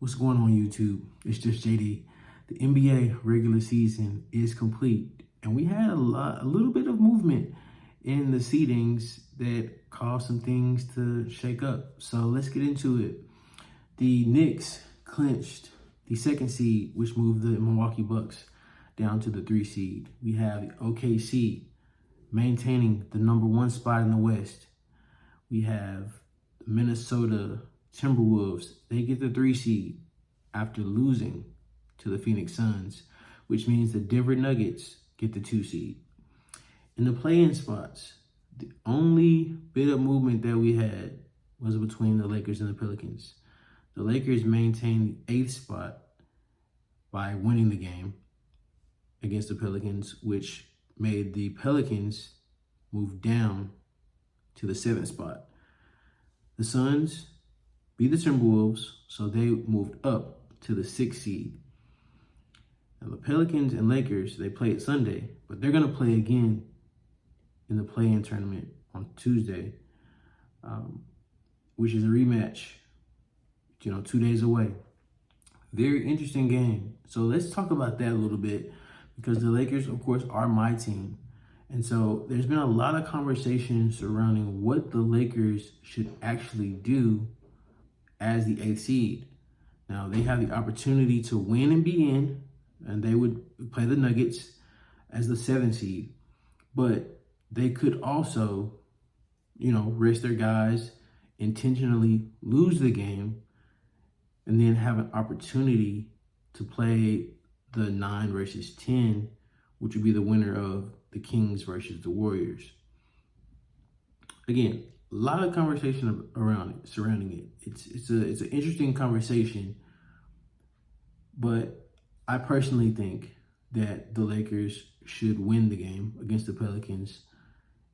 What's going on, YouTube? It's just JD. The NBA regular season is complete, and we had a little bit of movement in the seedings that caused some things to shake up. So let's get into it. The Knicks clinched the second seed, which moved the Milwaukee Bucks down to the 3 seed. We have the OKC maintaining the number 1 spot in the West. We have the Minnesota Timberwolves. They get the 3 seed after losing to the Phoenix Suns, which means the Denver Nuggets get the 2 seed. In the play-in spots, the only bit of movement that we had was between the Lakers and the Pelicans. The Lakers maintained the 8th spot by winning the game against the Pelicans, which made the Pelicans move down to the 7th spot. The Suns beat the Timberwolves, so they moved up to the 6th seed. Now the Pelicans and Lakers, they played Sunday, but they're going to play again in the play-in tournament on Tuesday, which is a rematch, 2 days away. Very interesting game. So let's talk about that a little bit, because the Lakers, of course, are my team. And so there's been a lot of conversation surrounding what the Lakers should actually do as the 8th seed. Now, they have the opportunity to win and be in, and they would play the Nuggets as the 7th seed. But they could also, rest their guys, intentionally lose the game, and then have an opportunity to play the 9 versus 10, which would be the winner of the Kings versus the Warriors. Again, a lot of conversation surrounding it. It's an interesting conversation, but I personally think that the Lakers should win the game against the Pelicans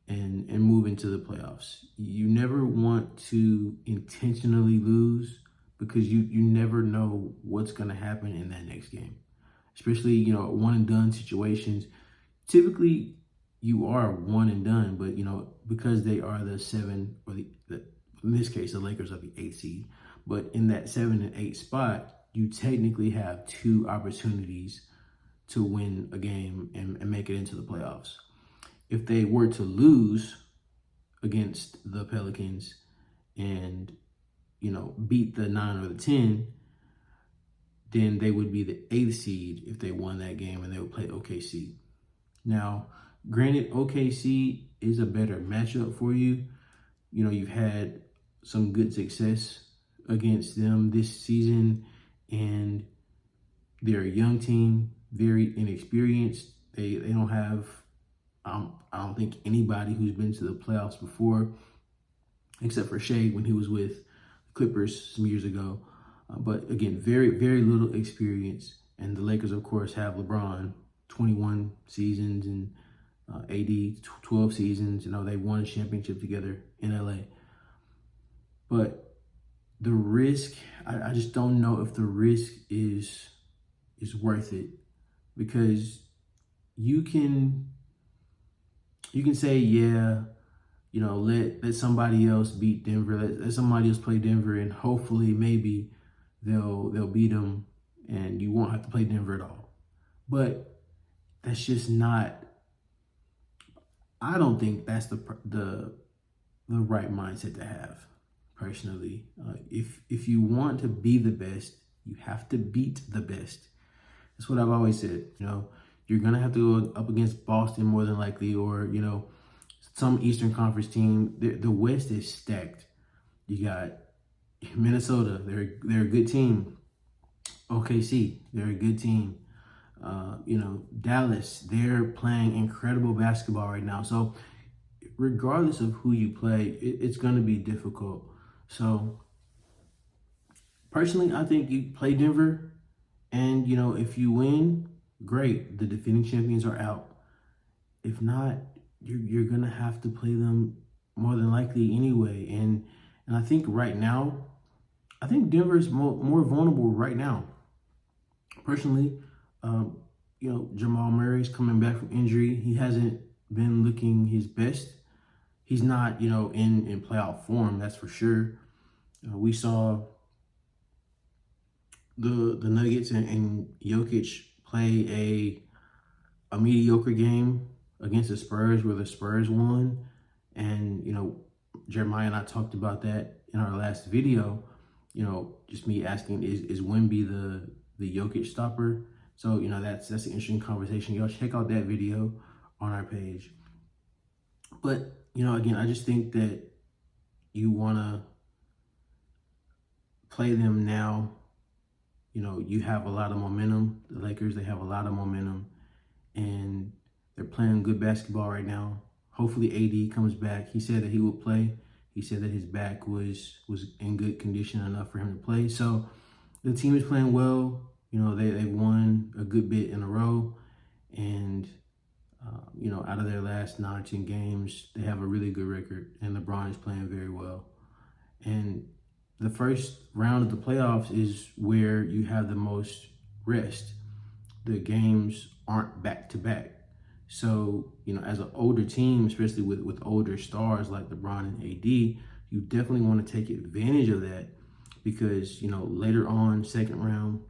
and move into the playoffs. You never want to intentionally lose, because you never know what's going to happen in that next game. Especially, one and done situations. Typically, you are one and done, but, because they are the 7, or in this case, the Lakers are the 8th seed. But in that 7 and 8 spot, you technically have 2 opportunities to win a game and make it into the playoffs. If they were to lose against the Pelicans and, beat the 9 or the 10, then they would be the 8th seed if they won that game, and they would play OKC. Now, granted, OKC is a better matchup for you. You've had some good success against them this season, and they're a young team, very inexperienced. They don't have, I don't think, anybody who's been to the playoffs before, except for Shea when he was with the Clippers some years ago. But again, very, very little experience. And the Lakers, of course, have LeBron, 21 seasons, and AD, 12 seasons. They won a championship together in LA. But the risk, I just don't know if the risk is worth it, because you can say, yeah, let somebody else beat Denver, let somebody else play Denver, and hopefully maybe they'll beat them, and you won't have to play Denver at all. But that's just not. I don't think that's the right mindset to have, personally. If you want to be the best, you have to beat the best. That's what I've always said. You're gonna have to go up against Boston more than likely, or some Eastern Conference team. The West is stacked. You got Minnesota, they're a good team. OKC, they're a good team. Dallas, they're playing incredible basketball right now. So regardless of who you play, it's going to be difficult. So personally, I think you play Denver, and if you win, great. The defending champions are out. If not, you're gonna have to play them more than likely anyway. And I think right now, I think Denver is more vulnerable right now. Personally, Jamal Murray's coming back from injury. He hasn't been looking his best. He's not, in playoff form, that's for sure. We saw the Nuggets and Jokic play a mediocre game against the Spurs where the Spurs won. And, Jeremiah and I talked about that in our last video. Just me asking, is Wemby the Jokic stopper? So, that's an interesting conversation. Y'all check out that video on our page. But, again, I just think that you want to play them now. You have a lot of momentum. The Lakers, they have a lot of momentum. And they're playing good basketball right now. Hopefully AD comes back. He said that he would play. He said that his back was in good condition enough for him to play. So the team is playing well. They've won a good bit in a row. And, out of their last 9 or 10 games, they have a really good record. And LeBron is playing very well. And the first round of the playoffs is where you have the most rest. The games aren't back to back. So, as an older team, especially with older stars like LeBron and AD, you definitely want to take advantage of that because, later on, second round,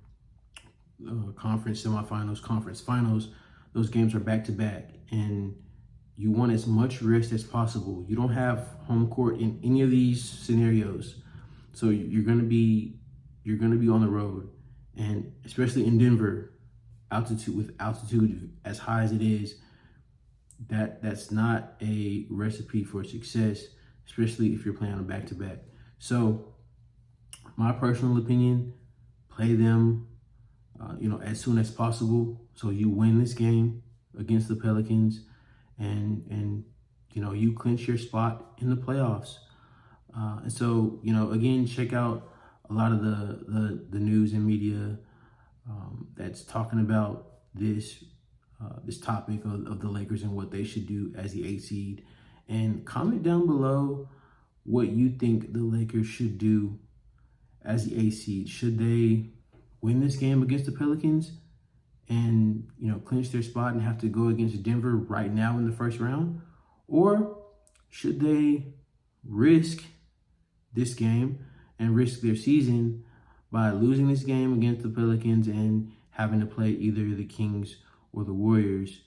conference semifinals, conference finals, those games are back to back. And you want as much rest as possible. You don't have home court in any of these scenarios. So you're gonna be on the road. And especially in Denver, altitude as high as it is, that's not a recipe for success, especially if you're playing on a back-to-back. So my personal opinion, play them as soon as possible so you win this game against the Pelicans and you clinch your spot in the playoffs. And so, again, check out a lot of the news and media that's talking about this topic of the Lakers and what they should do as the 8th seed. And comment down below what you think the Lakers should do as the 8th seed. Should they win this game against the Pelicans and, clinch their spot and have to go against Denver right now in the first round? Or should they risk this game and risk their season by losing this game against the Pelicans and having to play either the Kings or the Warriors,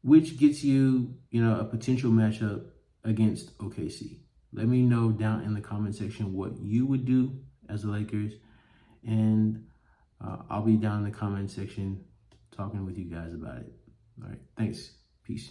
which gets you, a potential matchup against OKC? Let me know down in the comment section what you would do as the Lakers, and I'll be down in the comment section talking with you guys about it. All right, thanks. Peace.